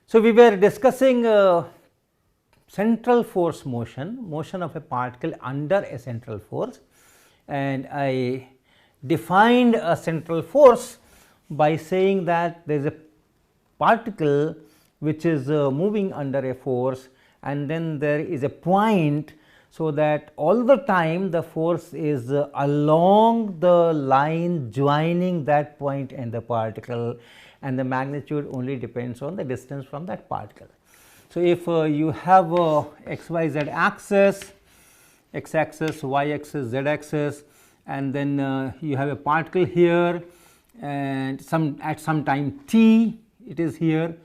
So, we were discussing central force motion of a particle under a central force, and I defined a central force by saying that there is a particle which is moving under a force, and then there is a point, so that all the time the force is along the line joining that point and the particle, and the magnitude only depends on the distance from that particle. So, if you have x y z axis, x axis, y axis, z axis, and then you have a particle here, and at some time t it is here,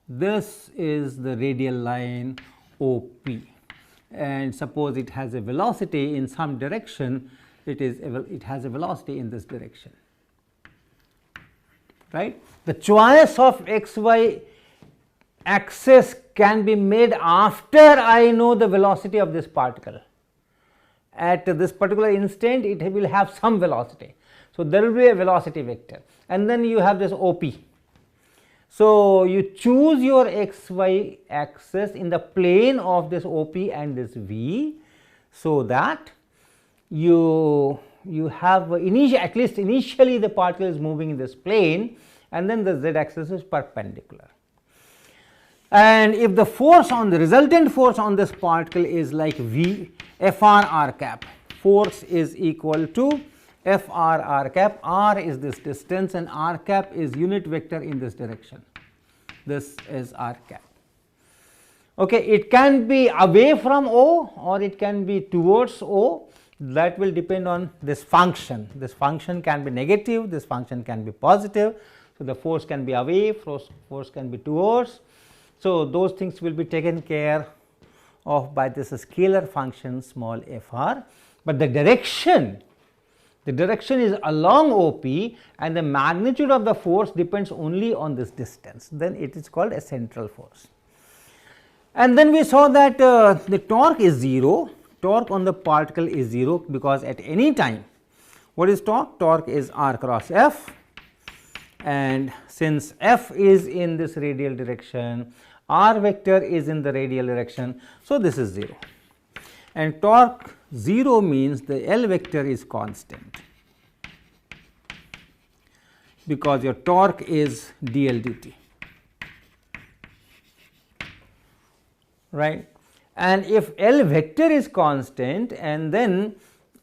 this is the radial line OP, and suppose it has a velocity in some direction, it has a velocity in this direction, right. The choice of x y axis can be made after I know the velocity of this particle. At this particular instant it will have some velocity. So, there will be a velocity vector, and then you have this OP. So, you choose your x y axis in the plane of this OP and this V, so that you have at least initially the particle is moving in this plane, and then the z axis is perpendicular. And if the force on the resultant force on this particle is like V Fr r cap, force is equal to Fr r cap, r is this distance and r cap is unit vector in this direction, this is r cap. Okay, it can be away from O or it can be towards O, that will depend on this function. This function can be negative, this function can be positive. So, the force can be away, force can be towards. So, those things will be taken care of by this scalar function small f r, but the direction is along OP, and the magnitude of the force depends only on this distance, then it is called a central force. And then we saw that the torque is 0, torque on the particle is 0, because at any time, what is torque? Torque is r cross f, and since f is in this radial direction, r vector is in the radial direction. So, this is 0, and torque 0 means the L vector is constant, because your torque is dl dt, right. And if L vector is constant, and then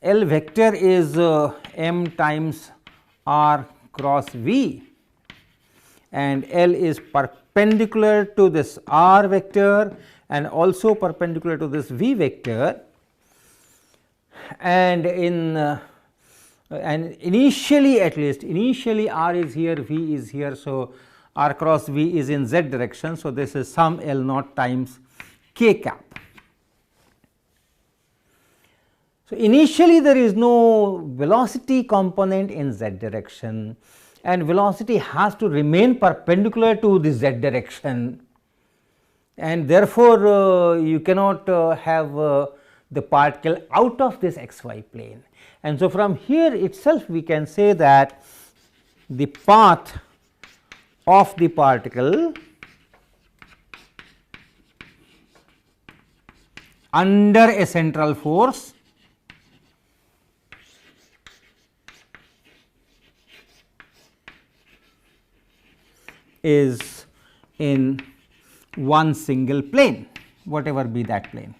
L vector is m times r cross v, and L is perpendicular to this r vector and also perpendicular to this v vector, and initially, at least initially, r is here, v is here. So, r cross v is in z direction. So, this is some L naught times k cap. So, initially there is no velocity component in z direction, and velocity has to remain perpendicular to the z direction, and therefore, you cannot have the particle out of this xy plane. And so, from here itself we can say that the path of the particle under a central force is in one single plane, whatever be that plane.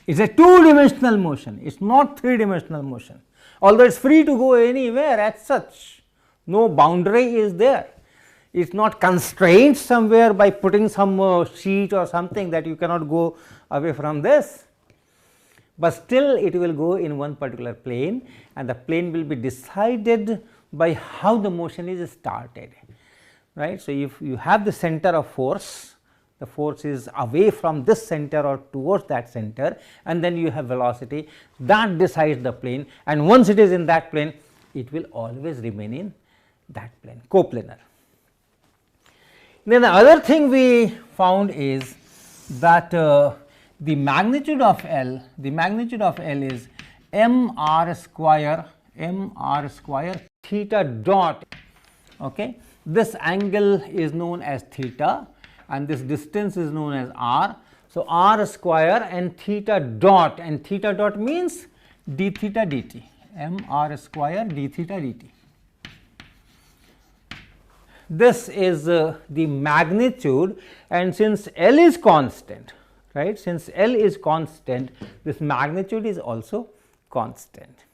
It is a two-dimensional motion, it is not three-dimensional motion, although it is free to go anywhere as such, no boundary is there. It is not constrained somewhere by putting some sheet or something that you cannot go away from this, but still it will go in one particular plane, and the plane will be decided by how the motion is started, right. So, if you have the center of force, the force is away from this center or towards that center, and then you have velocity, that decides the plane, and once it is in that plane, it will always remain in that plane, coplanar. Then the other thing we found is that the magnitude of L is m r square theta dot, okay. this angle is known as theta and this distance is known as r. So, r square and theta dot means d theta dt, m r square d theta dt. This is the magnitude, and since L is constant, right, since L is constant, this magnitude is also constant.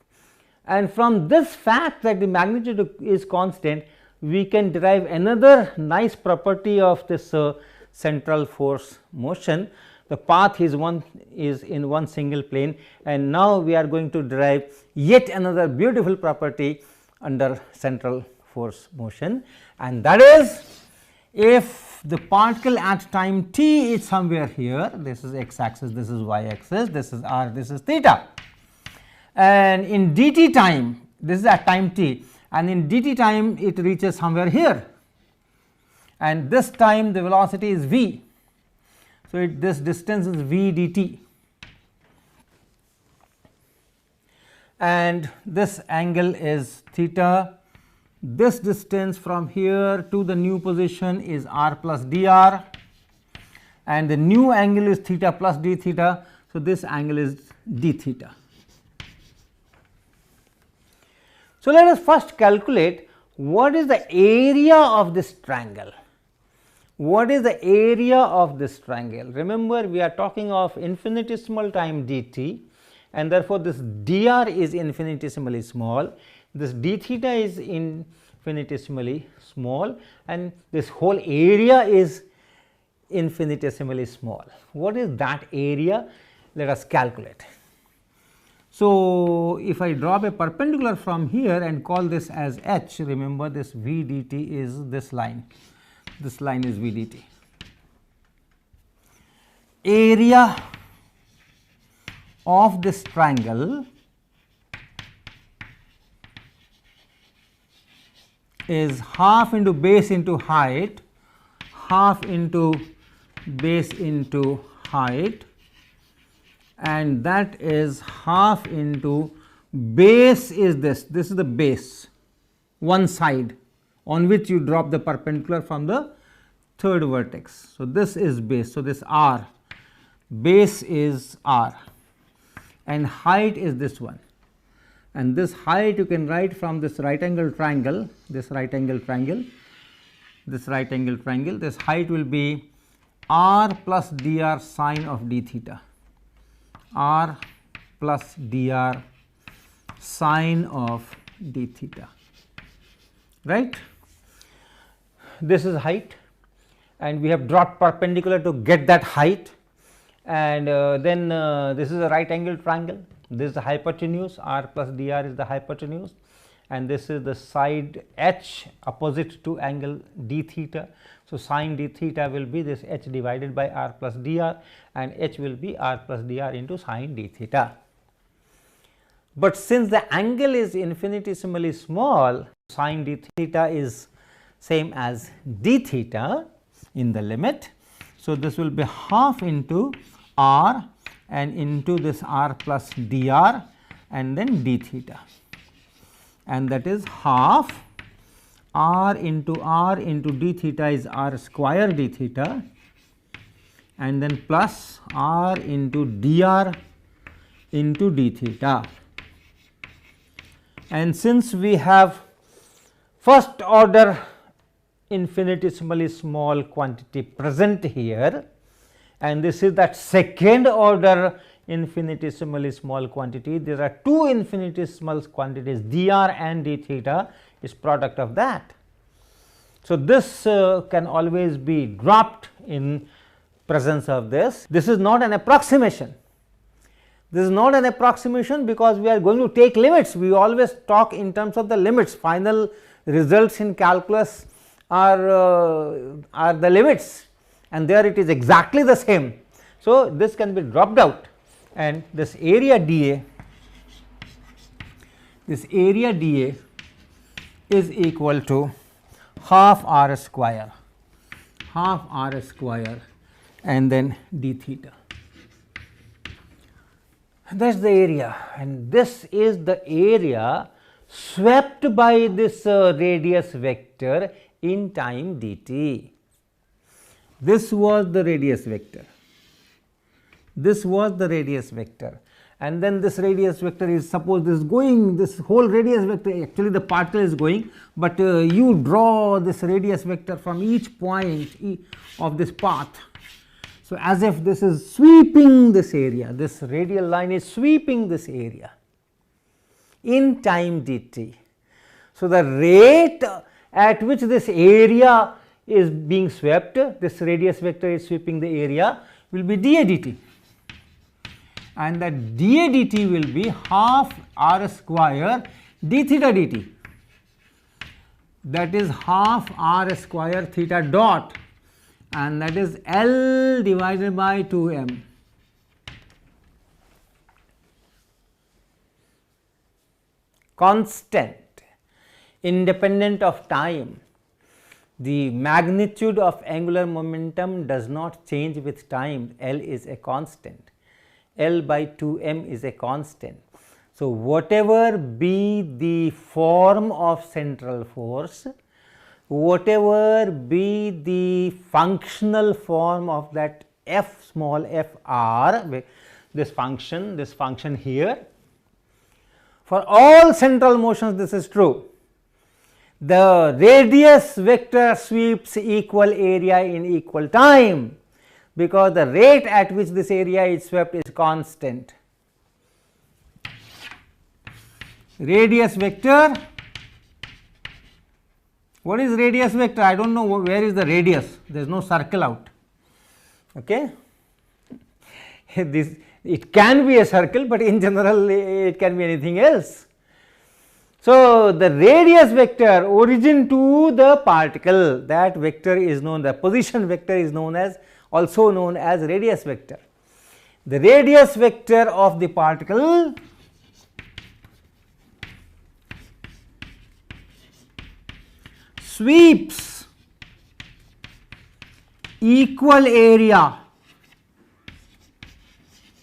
And from this fact that the magnitude is constant, we can derive another nice property of this central force motion. The path is in one single plane, and now we are going to derive yet another beautiful property under central force motion, and that is, if the particle at time t is somewhere here, this is x axis, this is y axis, this is r, this is theta, and in dt time, this is at time t, and in dt time it reaches somewhere here, and this time the velocity is v. So, this distance is v dt, and this angle is theta. This distance from here to the new position is r plus dr, and the new angle is theta plus d theta. So, this angle is d theta. So, let us first calculate what is the area of this triangle. What is the area of this triangle? Remember, we are talking of infinitesimal time dt, and therefore, this dr is infinitesimally small, this d theta is infinitesimally small, and this whole area is infinitesimally small. What is that area? Let us calculate. So, if I drop a perpendicular from here and call this as h, remember this v dt is this line is v dt. Area of this triangle is half into base into height, half into base into height, and that is half into base is this is the base, one side on which you drop the perpendicular from the third vertex. So, this is base. So, this r, base is r, and height is this one, and this height you can write from this right angle triangle, this height will be r plus dr sine of d theta, r plus dr sine of d theta, right. This is height, and we have dropped perpendicular to get that height, and then this is a right angle triangle. This is the hypotenuse, r plus dr is the hypotenuse, and this is the side h opposite to angle d theta. So, sine d theta will be this h divided by r plus dr, and h will be r plus dr into sine d theta. But since the angle is infinitesimally small, sine d theta is same as d theta in the limit. So, this will be half into r and into this r plus dr and then d theta, and that is half r into d theta is r square d theta, and then plus r into dr into d theta. And since we have first order infinitesimally small quantity present here, and this is that second order infinitesimally small quantity, there are two infinitesimal quantities dr and d theta is product of that. So, this can always be dropped in presence of this. This is not an approximation. This is not an approximation because we are going to take limits. We always talk in terms of the limits. Final results in calculus are the limits, and there it is exactly the same. So, this can be dropped out, and this area dA is equal to half r square and then d theta. That is the area, and this is the area swept by this radius vector in time dt. This was the radius vector. This was the radius vector, and then this radius vector is, suppose this is going, this whole radius vector, actually the particle is going, but you draw this radius vector from each point of this path. So, as if this is sweeping this area, this radial line is sweeping this area in time dt. So, the rate at which this area is being swept, this radius vector is sweeping the area, will be dA dt, and that dA dt will be half r square d theta dt, that is half r square theta dot, and that is L divided by 2m. Constant, independent of time. The magnitude of angular momentum does not change with time. L is a constant. L by 2m is a constant. So, whatever be the form of central force, whatever be the functional form of that f small f r, this function here, for all central motions this is true. The radius vector sweeps equal area in equal time, because the rate at which this area is swept is constant. Radius vector, what is radius vector? I do not know where is the radius, there is no circle out. Okay. It can be a circle, but in general it can be anything else. So, the radius vector origin to the particle, that vector is known, the position vector is known as, also known as radius vector. The radius vector of the particle sweeps equal area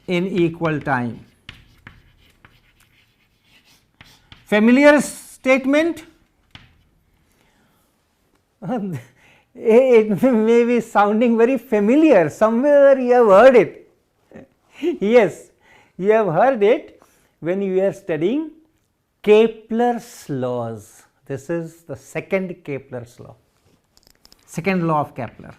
in equal time. Familiar statement? It may be sounding very familiar, somewhere you have heard it. Yes, you have heard it when you are studying Kepler's laws. This is the second Kepler's law, second law of Kepler.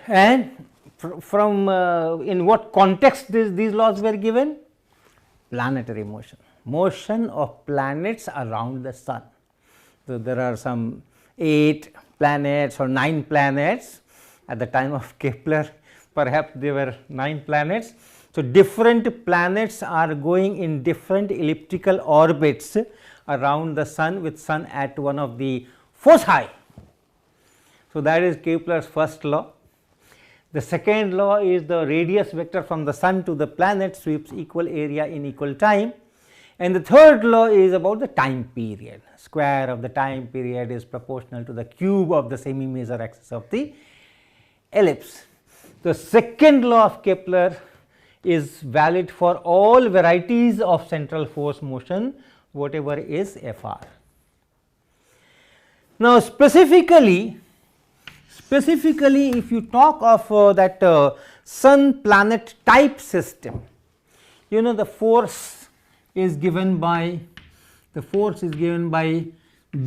And from in what context these laws were given? Planetary motion, motion of planets around the sun. So, there are some 8 planets or 9 planets at the time of Kepler, perhaps there were 9 planets. So, different planets are going in different elliptical orbits around the sun, with sun at one of the foci. So, that is Kepler's first law. The second law is the radius vector from the sun to the planet sweeps equal area in equal time, and the third law is about the time period. Square of the time period is proportional to the cube of the semi major axis of the ellipse. The second law of Kepler is valid for all varieties of central force motion, whatever is Fr. Now, specifically if you talk of that sun planet type system, you know, the force is given by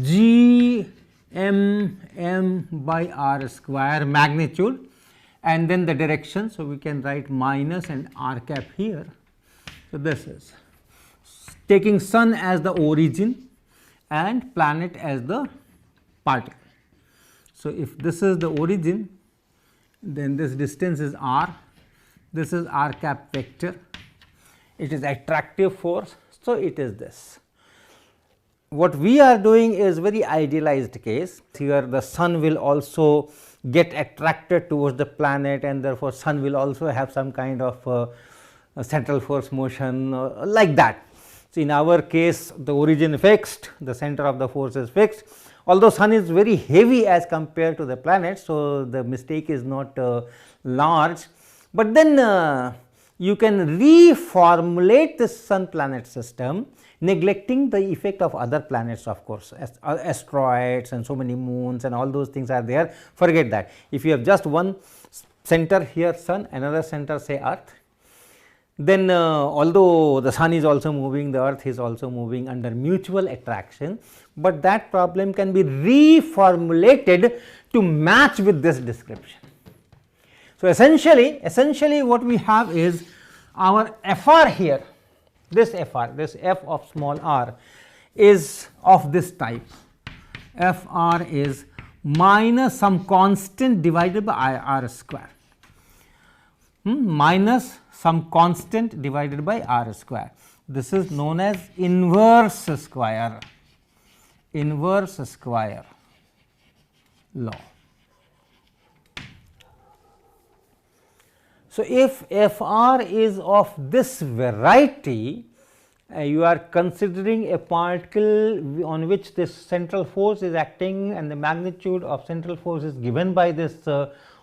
G m by r square, magnitude, and then the direction. So, we can write minus and r cap here. So, this is taking sun as the origin and planet as the particle. So, if this is the origin, then this distance is r, this is r cap vector, it is attractive force. So, it is this. What we are doing is very idealized case. Here the sun will also get attracted towards the planet, and therefore, sun will also have some kind of central force motion like that. So, in our case the origin fixed, the center of the force is fixed, although sun is very heavy as compared to the planet. So, the mistake is not large. but then you can reformulate this sun planet system, neglecting the effect of other planets, of course, asteroids and so many moons and all those things are there. Forget that. If you have just one center here sun, another center say earth, then although the sun is also moving, the earth is also moving under mutual attraction, but that problem can be reformulated to match with this description. So, essentially what we have is our Fr here, this Fr, this f of small r is of this type. Fr is minus some constant divided by r square, minus some constant divided by r square. This is known as inverse square law. So, if Fr is of this variety, you are considering a particle on which this central force is acting and the magnitude of central force is given by this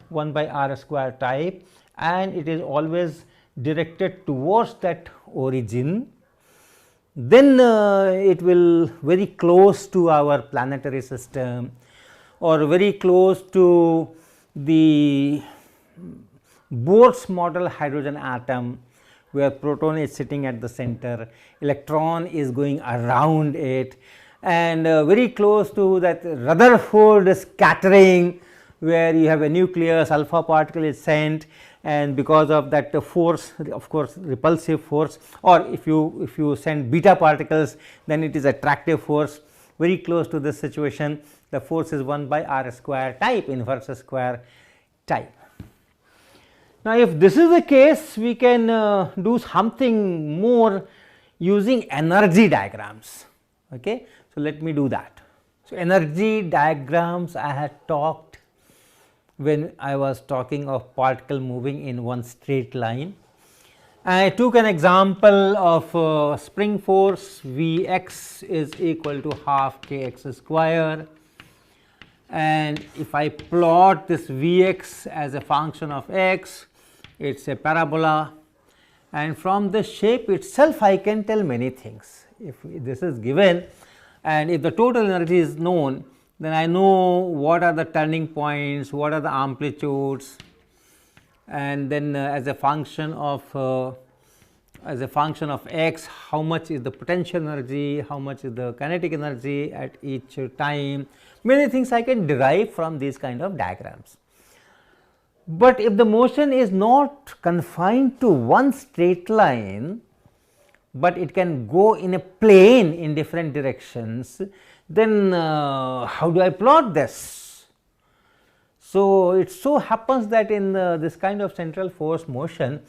1 by r square type, and it is always directed towards that origin, then it will very close to our planetary system or very close to the Bohr's model hydrogen atom, where proton is sitting at the center, electron is going around it, and very close to that Rutherford scattering, where you have a nucleus, alpha particle is sent, and because of that force, of course repulsive force, or if you send beta particles, then it is attractive force. Very close to this situation, the force is 1 by r square type, inverse square type. Now, if this is the case, we can do something more using energy diagrams. Okay. So, let me do that. So, energy diagrams I had talked when I was talking of particle moving in one straight line. I took an example of spring force Vx is equal to half kx square, and if I plot this Vx as a function of x, it is a parabola, and from the shape itself I can tell many things. If this is given and if the total energy is known, then I know what are the turning points, what are the amplitudes, and then as a function of x, how much is the potential energy, how much is the kinetic energy at each time. Many things I can derive from these kind of diagrams. But if the motion is not confined to one straight line, but it can go in a plane in different directions, then how do I plot this? So, it so happens that in this kind of central force motion,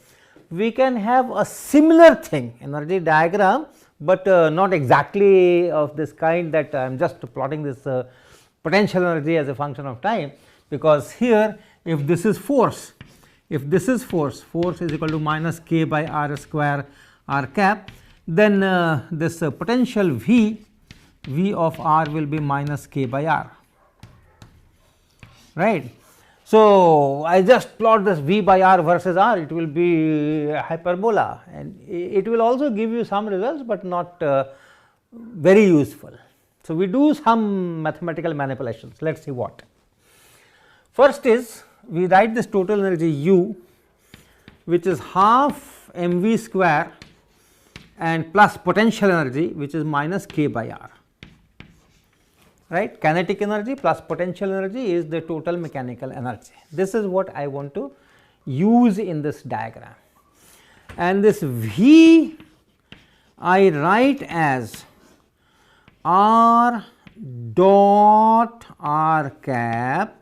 we can have a similar thing, energy diagram, but not exactly of this kind that I am just plotting this potential energy as a function of time, because here if this is force, force is equal to minus k by r square r cap, then this potential V of r will be minus k by r, right. So, I just plot this V by r versus r, it will be a hyperbola, and it will also give you some results, but not very useful. So, we do some mathematical manipulations. Let us see what. First is, we write this total energy U, which is half mv square and plus potential energy, which is minus k by r, right. Kinetic energy plus potential energy is the total mechanical energy. This is what I want to use in this diagram, and this V I write as r dot r cap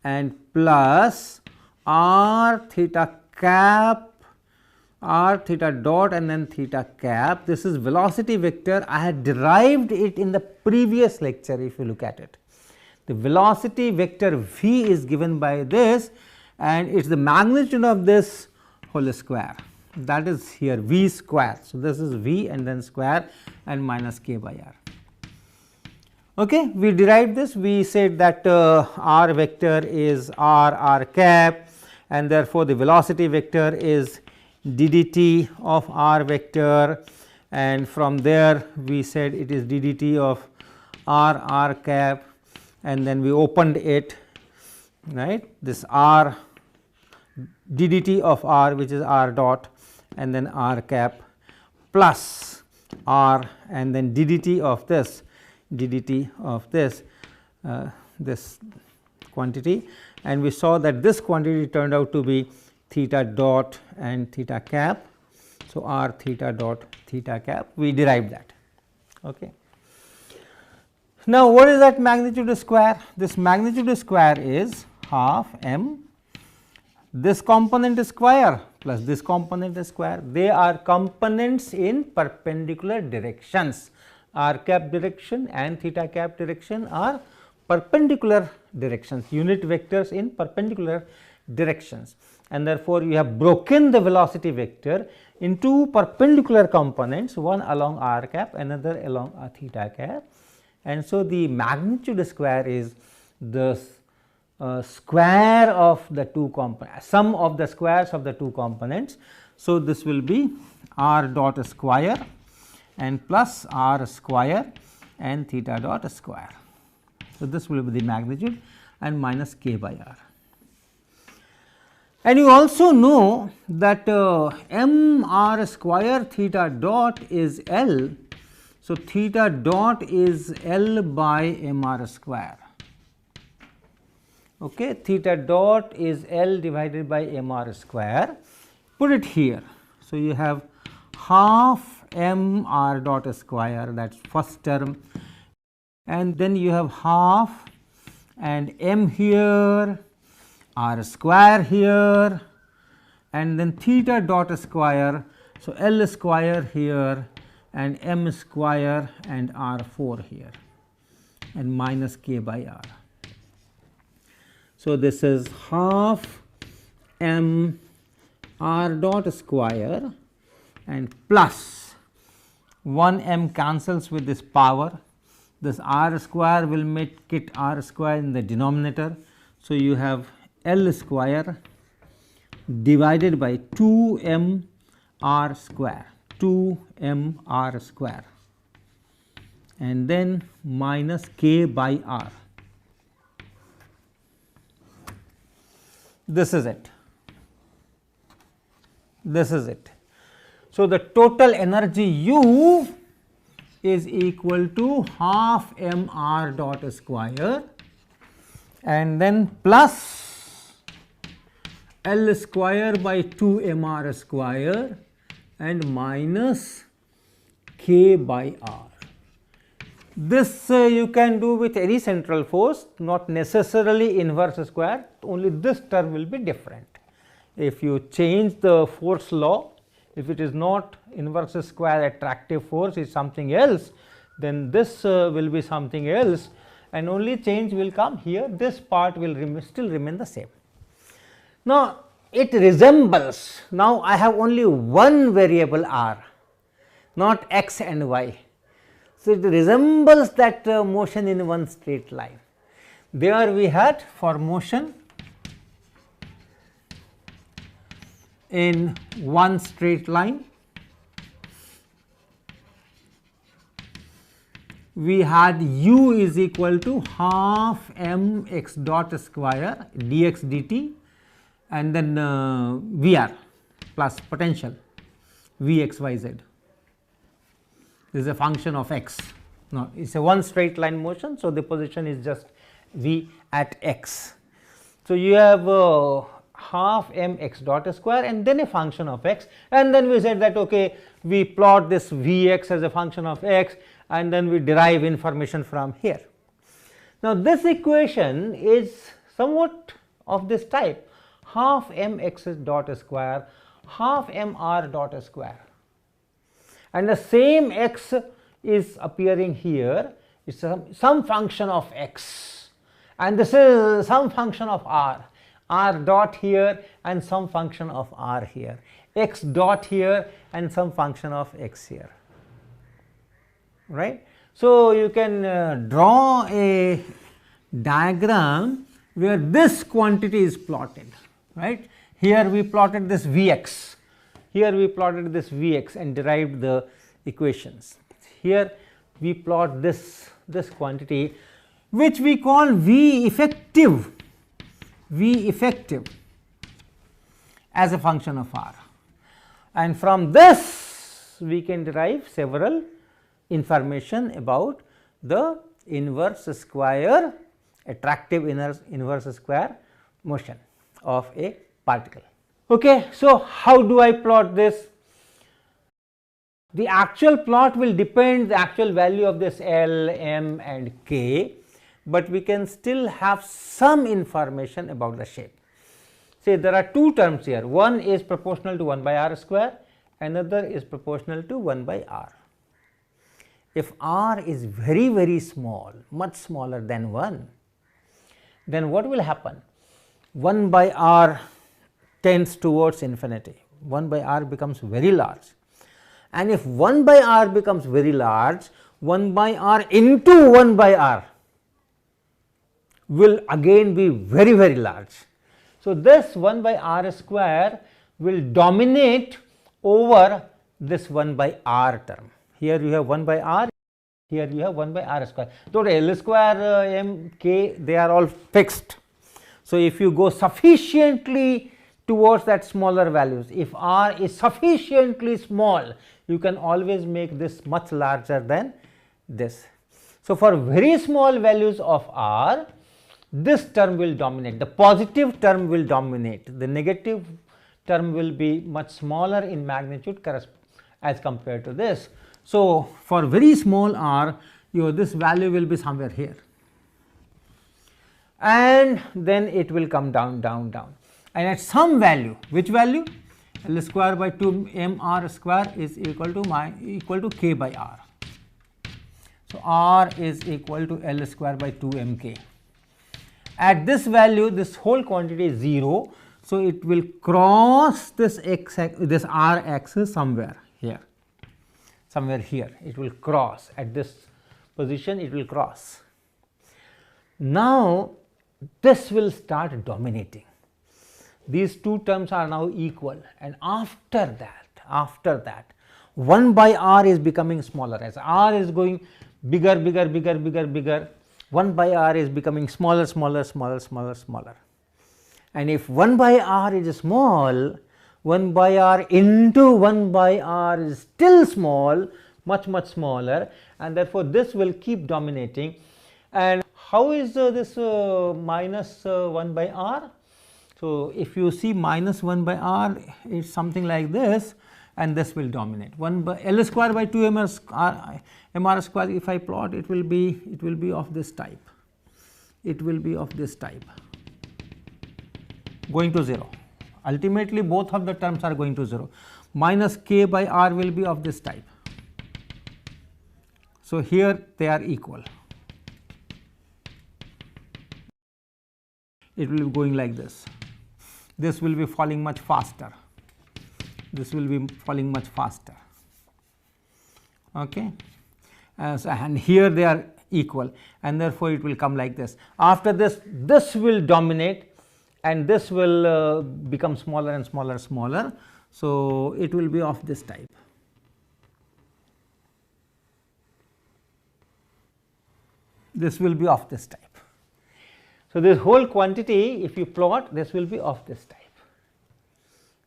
and plus r theta cap, r theta dot and then theta cap. This is velocity vector. I had derived it in the previous lecture. If you look at it, the velocity vector V is given by this, and it is the magnitude of this whole square, that is here V square. So, this is V and then square and minus k by r. Okay, we derived this. We said that r vector is r cap, and therefore, the velocity vector is d dt of r vector, and from there we said it is d dt of r cap, and then we opened it, right, this r d dt of r, which is r dot, and then r cap plus r, and then d dt of this this quantity, and we saw that this quantity turned out to be theta dot and theta cap. So, r theta dot theta cap, we derived that. Okay. Now, what is that magnitude square? This magnitude square is half m this component square plus this component square. They are components in perpendicular directions. R cap direction and theta cap direction are perpendicular directions, unit vectors in perpendicular directions, and therefore, you have broken the velocity vector into perpendicular components, one along r cap, another along a theta cap, and so the magnitude square is the square of the two components, sum of the squares of the two components. So, this will be r dot square and plus r square and theta dot square. So, this will be the magnitude and minus k by r. And you also know that m r square theta dot is L. So, theta dot is L by m r square. Okay. Theta dot is L divided by m r square. Put it here. So, you have half m r dot square, that is first term, and then you have half and m here, r square here, and then theta dot square. So, L square here and m square and r 4 here, and minus k by r. So, this is half m r dot square and plus 1 m cancels with this power. This r square will make it r square in the denominator. So, you have L square divided by 2 m r square, 2 m r square, and then minus k by r. This is it. This is it. So, the total energy U is equal to half m r dot square and then plus L square by 2 m r square and minus k by r. This you can do with any central force, not necessarily inverse square, only this term will be different. If you change the force law, if it is not inverse square attractive force is something else, then this will be something else, and only change will come here, this part will still remain the same. Now, it resembles, now I have only one variable r, not x and y. So, it resembles that motion in one straight line. There we had for motion in one straight line, we had u is equal to half m x dot square dx dt, and then Vr plus potential V x y z. This is a function of x. No, it is a one straight line motion. So, the position is just V at x. So, you have half m x dot square and then a function of x, and then we said that okay, we plot this V x as a function of x, and then we derive information from here. Now, this equation is somewhat of this type, half m x dot square, half m r dot square, and the same x is appearing here, it is some function of x, and this is some function of r dot here and some function of r here, x dot here and some function of x here, right. So, you can draw a diagram where this quantity is plotted, right. here we plotted this Vx, here we plotted this Vx and derived the equations. Here we plot this quantity which we call V effective as a function of r, and from this we can derive several information about the inverse square, attractive inverse square motion of a particle. Okay, so how do I plot this? The actual plot will depend the actual value of this L, M and K, but we can still have some information about the shape. Say there are two terms here, one is proportional to 1 by r square, another is proportional to 1 by r. If r is very small, much smaller than 1, then what will happen? 1 by r tends towards infinity, 1 by r becomes very large, and if 1 by r becomes very large, 1 by r into 1 by r will again be very large. So, this 1 by r square will dominate over this 1 by r term. Here you have 1 by r, here you have 1 by r square. So, L square, M, K, they are all fixed. So, if you go sufficiently towards that smaller values, if r is sufficiently small, you can always make this much larger than this. So, for very small values of r, this term will dominate, the positive term will dominate, the negative term will be much smaller in magnitude as compared to this. So, for very small r, this value will be somewhere here, and then it will come down, and at some value, which value? L square by 2 m r square is equal to k by r. So, r is equal to L square by 2 m k. At this value, this whole quantity is 0. So, it will cross this this r axis somewhere here, it will cross at this position, it will cross. Now, this will start dominating. These two terms are now equal, and after that 1 by r is becoming smaller. As r is going bigger, 1 by r is becoming smaller, and if 1 by r is small, 1 by r into 1 by r is still small, much smaller, and therefore, this will keep dominating. And how is this minus 1 by r? So, if you see minus 1 by r is something like this, and this will dominate 1 by L square by 2 m r square. If I plot, it will be of this type, going to 0. Ultimately, both of the terms are going to 0. Minus k by r will be of this type. So, here they are equal. It will be going like this. This will be falling much faster. This will be falling much faster. Okay. And here they are equal, and therefore, it will come like this. After this, this will dominate, and this will become smaller and smaller. So, it will be of this type. This will be of this type. So, this whole quantity, if you plot, this will be of this type,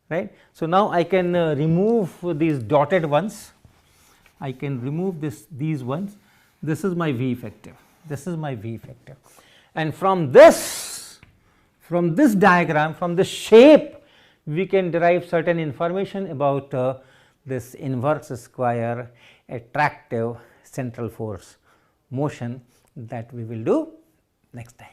right. So, now I can remove these dotted ones, I can remove these ones. This is my V effective, and from this diagram, from this shape, we can derive certain information about this inverse square attractive central force motion that we will do next time.